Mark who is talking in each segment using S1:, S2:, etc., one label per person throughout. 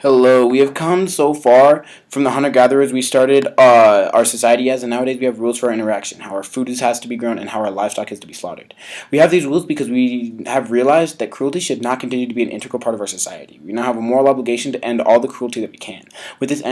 S1: Hello, we have come so far from the hunter-gatherers we started our society as, and nowadays we have rules for our interaction, how our food has to be grown, and how our livestock is to be slaughtered. We have these rules because we have realized that cruelty should not continue to be an integral part of our society. We now have a moral obligation to end all the cruelty that we can. With the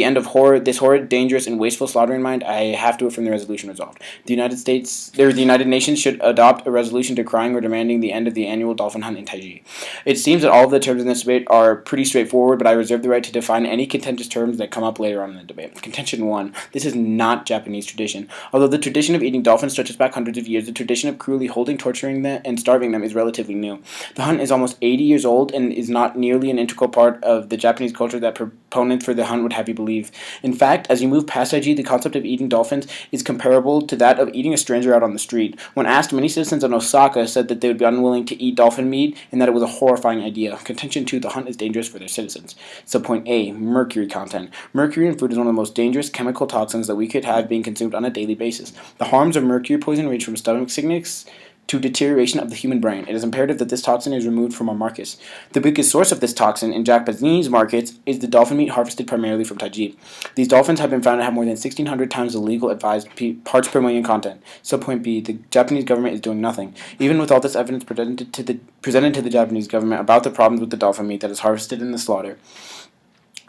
S1: end of this horrid, dangerous, and wasteful slaughter in mind, I have to affirm the resolution resolved. The United Nations should adopt a resolution decrying or demanding the end of the annual dolphin hunt in Taiji. It seems that all of the terms in this debate are pretty straightforward, but I reserve the right to define any contentious terms that come up later on in the debate. Contention 1. This is not Japanese tradition. Although the tradition of eating dolphins stretches back hundreds of years, the tradition of cruelly holding, torturing them, and starving them is relatively new. The hunt is almost 80 years old and is not nearly an integral part of the Japanese culture that proponents for the hunt would have you believe. In fact, as you move past Taiji, the concept of eating dolphins is comparable to that of eating a stranger out on the street. When asked, many citizens in Osaka said that they would be unwilling to eat dolphin meat and that it was a horrifying idea. Contention 2, the hunt is dangerous for their citizens. Subpoint A, mercury content. Mercury in food is one of the most dangerous chemical toxins that we could have being consumed on a daily basis. The harms of mercury poison range from stomach sickness to deterioration of the human brain. It is imperative that this toxin is removed from our markets. The biggest source of this toxin in Japanese markets is the dolphin meat harvested primarily from Taiji. These dolphins have been found to have more than 1,600 times the legal advised parts per million content. Subpoint B, the Japanese government is doing nothing. Even with all this evidence presented to the Japanese government about the problems with the dolphin meat that is harvested in the slaughter,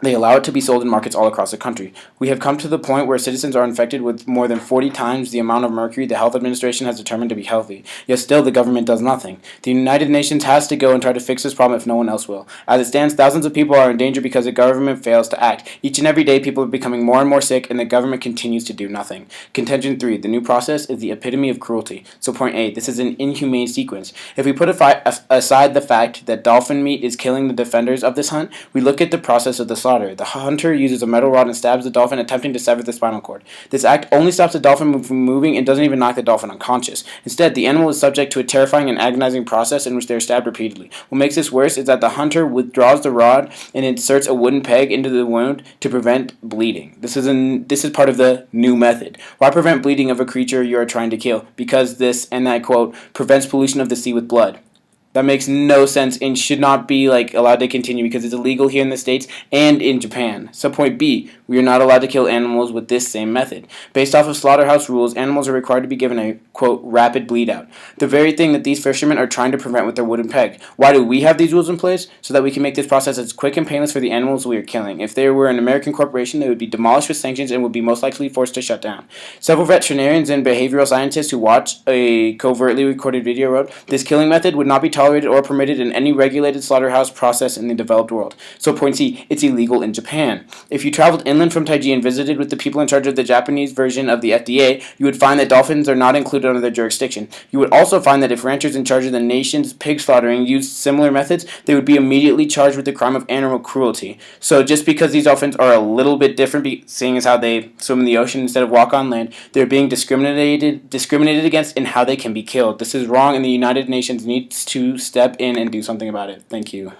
S1: they allow it to be sold in markets all across the country. We have come to the point where citizens are infected with more than 40 times the amount of mercury the health administration has determined to be healthy. Yet still the government does nothing. The United Nations has to go and try to fix this problem if no one else will. As it stands, thousands of people are in danger because the government fails to act. Each and every day people are becoming more and more sick and the government continues to do nothing. Contention 3, the new process is the epitome of cruelty. So point A, this is an inhumane sequence. If we put aside the fact that dolphin meat is killing the defenders of this hunt, we look at the process of the slaughter. The hunter uses a metal rod and stabs the dolphin, attempting to sever the spinal cord. This act only stops the dolphin from moving and doesn't even knock the dolphin unconscious. Instead, the animal is subject to a terrifying and agonizing process in which they are stabbed repeatedly. What makes this worse is that the hunter withdraws the rod and inserts a wooden peg into the wound to prevent bleeding. This is part of the new method. Why prevent bleeding of a creature you are trying to kill? Because this, and I quote, prevents pollution of the sea with blood. That makes no sense and should not be allowed to continue because it's illegal here in the States and in Japan. Subpoint B, we are not allowed to kill animals with this same method. Based off of slaughterhouse rules, animals are required to be given a, quote, rapid bleed out. The very thing that these fishermen are trying to prevent with their wooden peg. Why do we have these rules in place? So that we can make this process as quick and painless for the animals we are killing. If they were an American corporation, they would be demolished with sanctions and would be most likely forced to shut down. Several veterinarians and behavioral scientists who watched a covertly recorded video wrote, this killing method would not be tolerated or permitted in any regulated slaughterhouse process in the developed world. So point C, it's illegal in Japan. If you traveled inland from Taiji and visited with the people in charge of the Japanese version of the FDA, you would find that dolphins are not included under their jurisdiction. You would also find that if ranchers in charge of the nation's pig slaughtering used similar methods, they would be immediately charged with the crime of animal cruelty. So just because these dolphins are a little bit different, seeing as how they swim in the ocean instead of walk on land, they're being discriminated against in how they can be killed. This is wrong and the United Nations needs to step in and do something about it. Thank you.